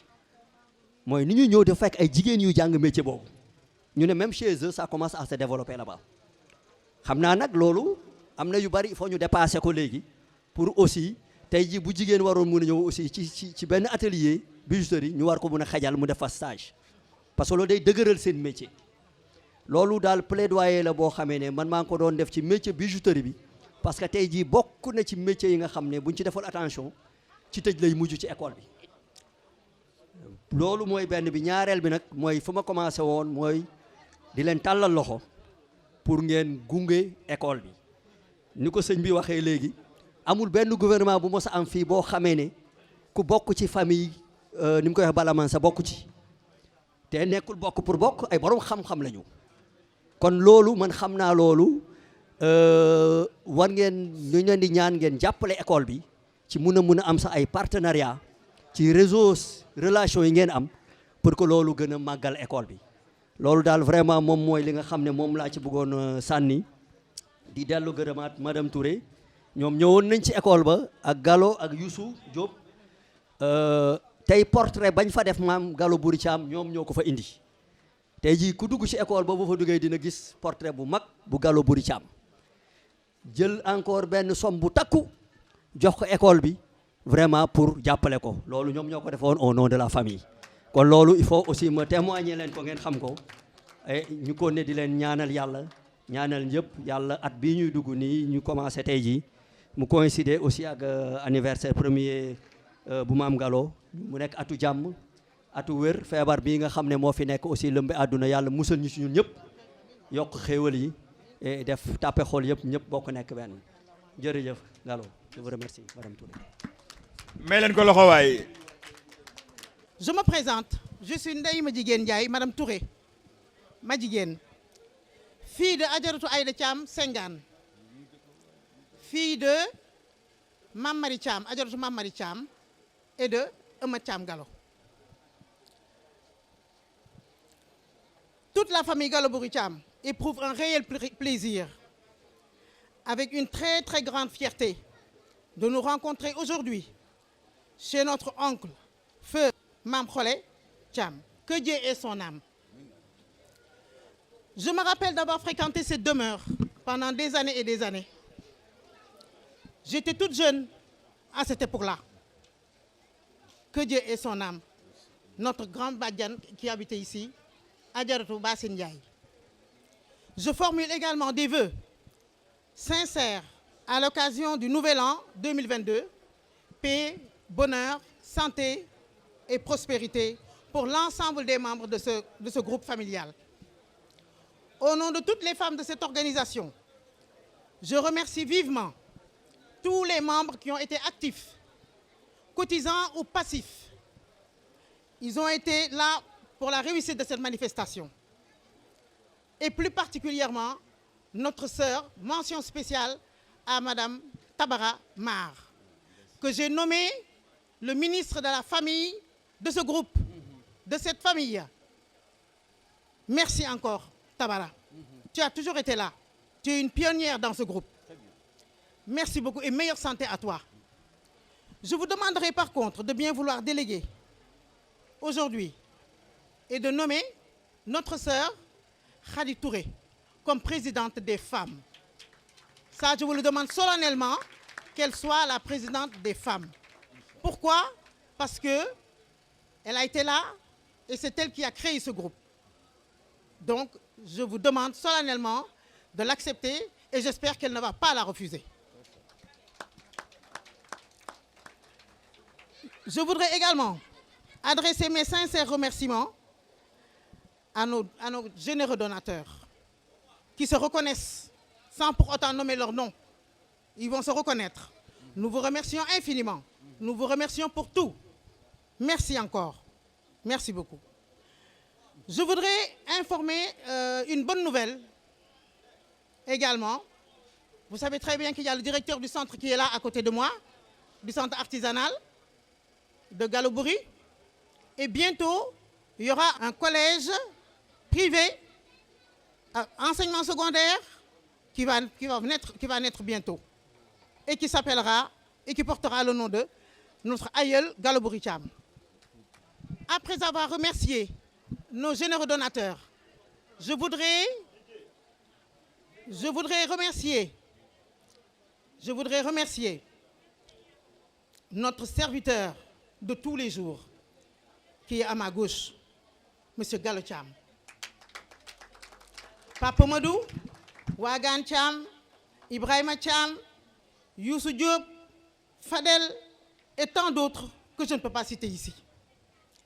mooy ni ñuy ñëw di fekk ay jigéen yu jàng métier boobu ñu ne même chez eux ça commence à se développer là-bas xam naa nag loolu am na yu bari il faut ñu dépasser ko léegi pour aussi tey ji bu jigéen waroon mun a ñëw aussi ci benn atelier bijouterie ñu war ko mun a xajal mu def fa stage parce que loolu day dëgëral seen métier loolu daal plaidoyer la boo xamee ne man maa ngi ko doon def ci métier bijouterie bi parce que tey jii bokk na ci métier yi nga xam ne buñ ci defal attention ci tëj lay mujj ci école bi loolu mooy benn bi ñaareel bi nag mooy fu ma commencé woon mooy di leen tàllal loxo pour ngeen gunge école bi ni ko sëñ bi waxee léegi amul benn gouvernement bu mos a am fii boo xamee ne ku bokk ci famille ni mu koy wax balaman sa bokk ci te nekkul bokk pour bokk ay borom xam-xam lañu kon loolu man xam naa loolu war ngeen ñu leen di ñaan ngeen jàppale école bi ci mun a am sax ay partenariat ci réseau relation yi ngeen am pour que loolu gën a màggal école bi loolu daal vraiment moom mooy li nga xam ne moom laa ci bëggoon sànni di dellu gërëmaat madame Touré ñoom ñëwoon nañ ci école ba ak Gallo ak Youssou Diop tey portrait bañ fa def maam Gallo Boury Thiam ñoom ñoo ko fa indi tey jii ku dugg ci école ba bu fa duggee dina gis portrait bu mag bu Gallo Boury Thiam jël encore benn somme bu takku jox ko école bi vraiment pour jàppale ko loolu ñoom ñoo ko defoon au nom de la famille kon loolu il faut aussi ma témoigner leen ko ngeen xam ko ñu ko ne di leen ñaanal yàlla ñaanal ñëpp yàlla at bii ñuy dugg nii ñu commencé tey jii mu coïncider aussi ak anniversaire premier bu maam Gallo mu nekk atu jàmm atu wér feebar bii nga xam ne moo fi nekk aussi lëmbe àdduna yàlla musal ñu ci ñun ñëpp yokk xéewal yi et def tàppe xol yëpp ñëpp bokk nekk benn jërëjëf Gallo je vous remercie madame Touré. may leen ko loxo waay. Je me présente, je suis Ndeye Madjiguène Ndiaye, madame Touré Madjiguène, fille de Adjaratou Aïda Thiam Senghane, fille de Mame Marie Thiam, Adjaratou Mame Marie Thiam et de Eumeu Thiam Gallo. Toute la famille Gallo Boury Thiam éprouve un réel plaisir, avec une très très grande fierté, de nous rencontrer aujourd'hui chez notre oncle, feu Mame Kholé Thiam, que Dieu ait son âme. Je me rappelle d'avoir fréquenté cette demeure pendant des années et des années. J'étais toute jeune à cette époque-là. Que Dieu ait son âme. Notre grande badiane qui habitait ici, Adjaratou Bassine Ndiaye. Je formule également des vœux sincères à l'occasion du nouvel an 2022. Paix, bonheur, santé et prospérité pour l'ensemble des membres de ce groupe familial. Au nom de toutes les femmes de cette organisation, je remercie vivement tous les membres qui ont été actifs, cotisants ou passifs. Ils ont été là pour la réussite de cette manifestation. Et plus particulièrement, notre sœur, mention spéciale à Madame Tabara Mar, que j'ai nommée le ministre de la famille de ce groupe, de cette famille. Merci encore, Tabara. Tu as toujours été là. Tu es une pionnière dans ce groupe. Merci beaucoup et meilleure santé à toi. Je vous demanderai par contre de bien vouloir déléguer aujourd'hui et de nommer notre sœur Khady Touré comme présidente des femmes. Ça, je vous le demande solennellement, qu'elle soit la présidente des femmes. Pourquoi? Parce que elle a été là et c'est elle qui a créé ce groupe. Donc, je vous demande solennellement de l'accepter et j'espère qu'elle ne va pas la refuser. Je voudrais également adresser mes sincères remerciements à nos généreux donateurs qui se reconnaissent sans pour autant nommer leur nom. Ils vont se reconnaître. Nous vous remercions infiniment. Nous vous remercions pour tout. Merci encore. Merci beaucoup. Je voudrais informer une bonne nouvelle également. Vous savez très bien qu'il y a le directeur du centre qui est là à côté de moi, du centre artisanal de Gallo-Boury. Et bientôt, il y aura un collège privé, enseignement secondaire, qui va naître bientôt. Et qui s'appellera, et qui portera le nom de notre aïeul Gallo-Boury Thiam. Après avoir remercié nos généreux donateurs, je voudrais remercier notre serviteur de tous les jours, qui est à ma gauche, M. Gallo Thiam. Papa Madou, Wagan Thiam, Ibrahima Thiam, Youssou Diop, Fadel et tant d'autres que je ne peux pas citer ici.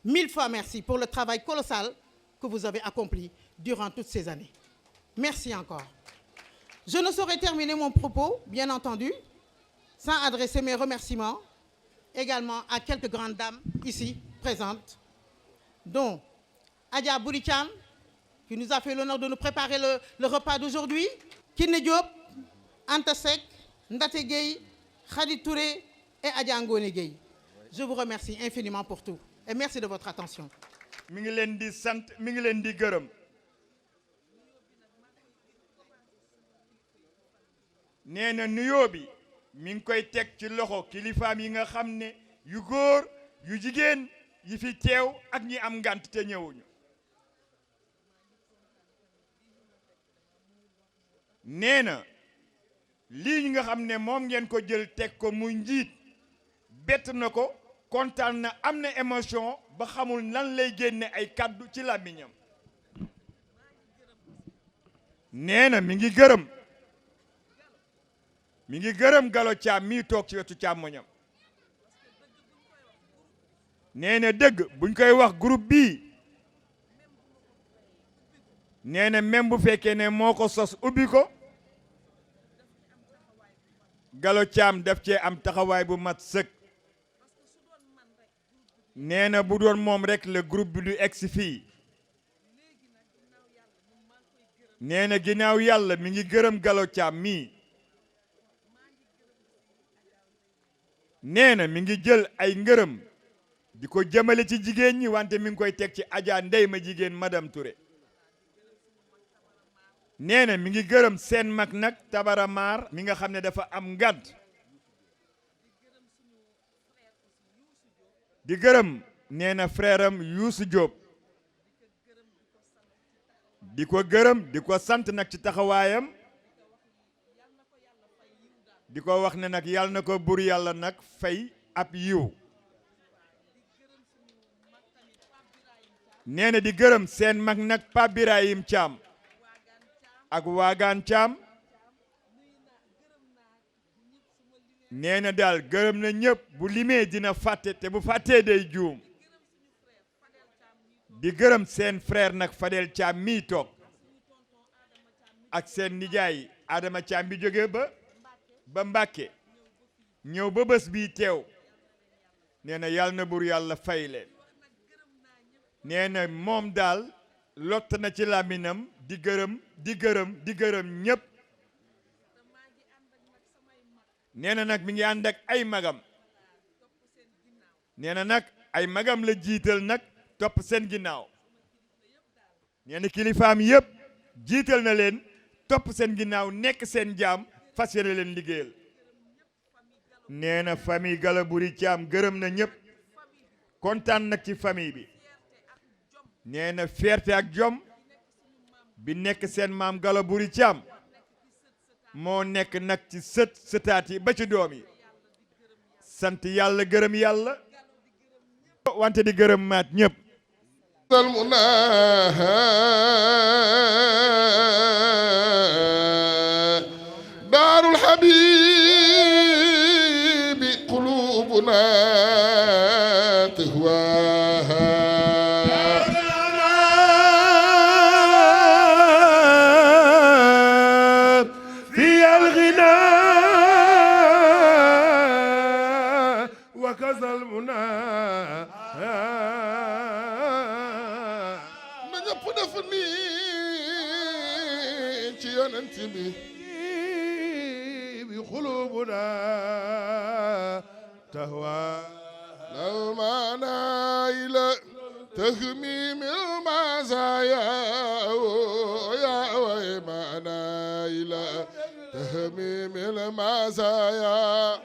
1000 fois merci pour le travail colossal que vous avez accompli durant toutes ces années. Merci encore. Je ne saurais terminer mon propos, bien entendu, sans adresser mes remerciements également à quelques grandes dames ici présentes, dont Adja Boury Thiam, qui nous a fait l'honneur de nous préparer le repas d'aujourd'hui, Kiné Diop, Anta Seck, Ndate Gueye, Khady Touré et Adja Ngone Gueye. Je vous remercie infiniment pour tout et merci de votre attention. mi ngi leen di sant mi ngi leen di gërëm. nee na nuyoo bi mi ngi koy teg ci loxo kilifaam yi nga xam ne yu góor yu jigéen yi fi teew ak ñi am ngant te ñëwuñu. nee na lii nga xam ne moom ngeen ko jël teg ko muy njiit bett na ko kontaan na am na émotion ba xamul nan lay génne ay kàddu ci làmmiñam. nee na mi ngi gërëm Gallo Thiam mii toog ci wetu càmmoñam. nee na dëgg buñ koy wax groupe bii nee na même bu fekkee ne moo ko sos ubbi ko Gallo Thiam daf cee am taxawaay bu mat sëkk. nee na bu doon moom rek le groupe bi du egsi fii. nee na ginnaaw yàlla mi ngi gërëm Gallo Thiam mii. nee na mi ngi jël ay ngërëm di ko jëmale ci jigéen ñi wante mi ngi koy teg ci Adja Ndey ma jigéen madame Touré. nee na mi ngi gërëm seen mag nag Tabara Maar mi nga xam ne dafa am ngàdd. di gërëm nee na frère am Youssou Diop. di ko gërëm di ko sant nag ci taxawaayam. di ko wax ne nag yàlla na ko bur yàlla nag fay ab yiw. nee na di gërëm seen mag nag Pape Birahim Thiam ak Waagaan Thiam. nee na daal gërëm na ñëpp bu limee dina fàtte te bu fàttee day juum. di gërëm seen frère nag Fadel Thiam mii toog ak seen nijaay Adama Thiam bi jóge ba Mbàkke ñëw ba bés bii teew. nee na yàlla na bur yàlla fay leen. nee na moom daal lott na ci làmminam di gërëm ñëpp. nee na nag mi ngi ànd ak ay magam. nee na nag ay magam la jiital nag topp seen ginnaaw. nee na kilifaam yëpp jiital na leen topp seen ginnaaw nekk seen jaam fas yéene leen liggéeyal. nee na famille Gallo-Boury Thiam gërëm na ñëpp kontaan nag ci famille bi. nee na fierté ak jom bi nekk seen maam Galo Buri Thiam moo nekk nag ci sët sëtaat yi ba ci doom yi sant yàlla gërëm yàlla wante di gërëm maat ñëpp daarul habibi qulubuna tahwaha fi alghina wa kazal muna na ñëpp def nii ci yonent bi قلوبنا تهوى لو ما نايل تهميم المزايا يا ويما نايل تهميم المزايا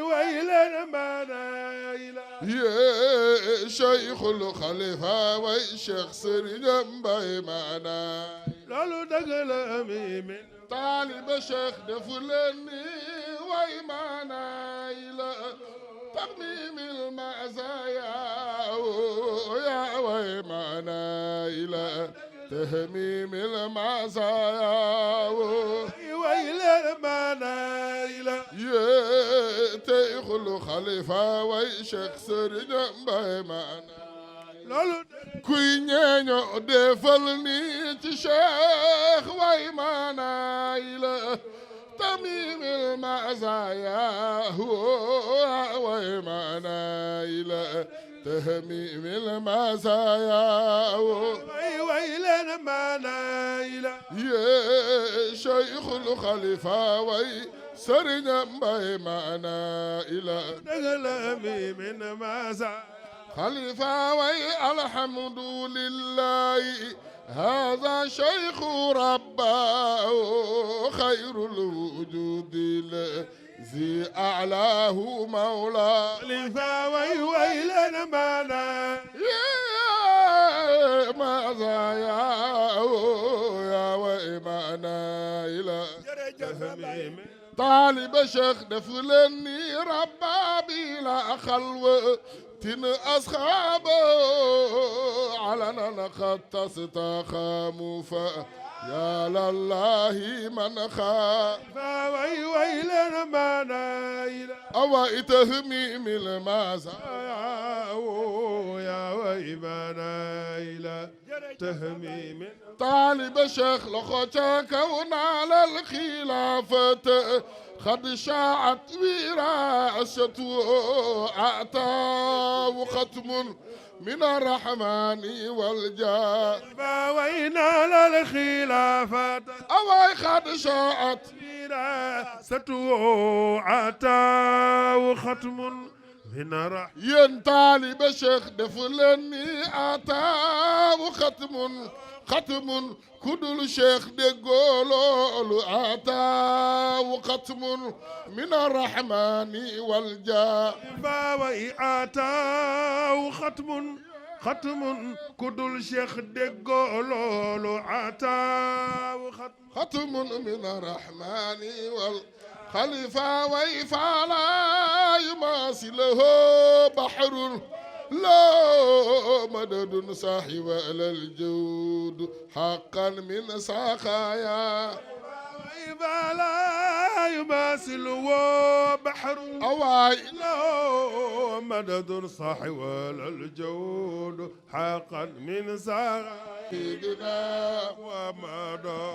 ويلنا ما نايل يا شيخ الخليفة والشيخ سرجم باي معنا لولو دقل من طالب شيخ دفلني ويما نايل تقميم المزايا يا ويما نايل تهميم المزايا ويلنا ما نايل يا تيخل خليفة ويشيخ سرجم باي معنا لولو kuy ñeeño defal ni ci cheikh way maanaay la tamimil mazaya way maanaay la tamimil mazaya way lena maanaay la ye cheikhul xalifa way sëriñam bay maanaay la dagala mi min maza خليفة وي الحمد لله هذا شيخ رباه خير الوجود الذي أعلاه مولاه خليفة وي لنا مانا يا ماذا يا وإيمانا إلى طالب شيخ دفلني ربابي لا خلوة تن أصحابه علنا قد تستقاموا يا لله من خاف وي لنا ما نايل أو تهميم المازا يا وي ما نايل تهميم طالب شيخ لخوتك ونال الخلافة قد شاعت وراثته أعطاه ختم من الرحمن والجاه وينا للخلافة أواي قد شاعت وراثته أعطاه ختم من الرحمن ين طالب شيخ دفلني أعطاه ختم كدل شيخ دقولو آتاه ختم من الرحمن والجاه باوي آتاه ختم كدل شيخ دقولو آتاه ختم من الرحمن والخليفة ويفعلا يماثله بحر لا مدد صاحب على الجود حقا من ساقايا لا يماثل بحر أواي لا مدد صاحب على الجود حقا من ساقايا ومدى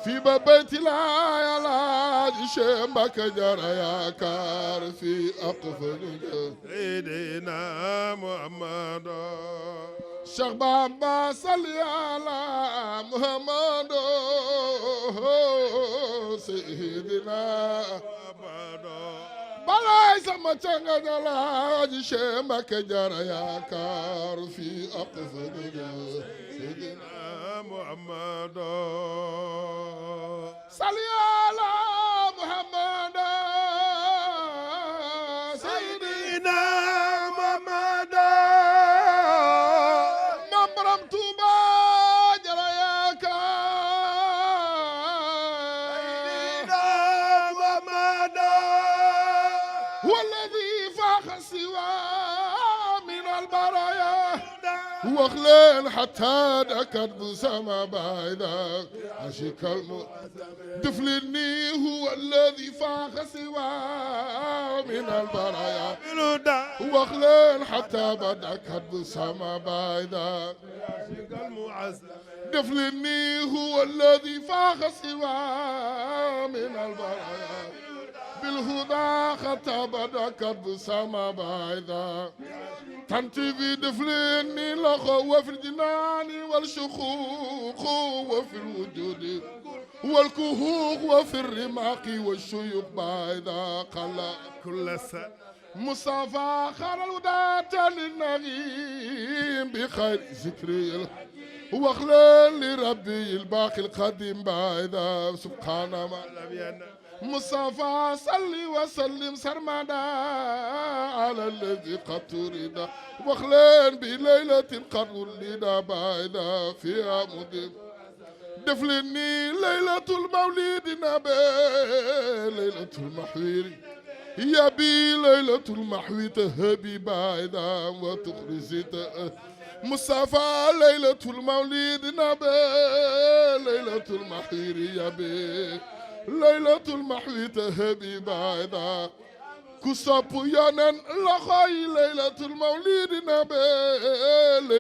في بيت لا يلاج شمبك جرى يا كار في أقفل سيدنا محمد شيخ بابا صلي على محمد سيدنا بلاي سما تشانغا جلاج شمبك جرى يا كار في أقفل سيدنا محمد صلي على محمد سيدنا محمد مبرم توبا جرياكا هو الذي فاق سوى من البرايا واخلين حتى دكت بسما بعيدا عشق دفلني هو الذي فاق سوى من البرايا واخلين حتى بدكت بسما بعيدا دفلني هو الذي فاق سوى من البرايا بالهدى خطب دكت بسما بعيدا تنتبي دفلني لخو في الجنان والشخوخ وفي الوجود والكهوخ وفي الرماق والشيوخ بعيدا قال كل مصطفى خير الوداة للنغيم بخير ذكري واخلال لربي الباقي القديم بعيدا سبحان من مصطفى صلي وسلم سرمدا على الذي قد تريد واخلال بليلة قد ولد بعيدا فيها مدب دفلني ليلة المولد نبي ليلة المحوير يا بي ليلة المحوي تهبي بعيدا وتخرجي مصطفى ليلة المولد نبي ليلة المحوير يا بي ليلة المحوي تهبي بعيدا كسب يانن لخاي ليلة المولد نبي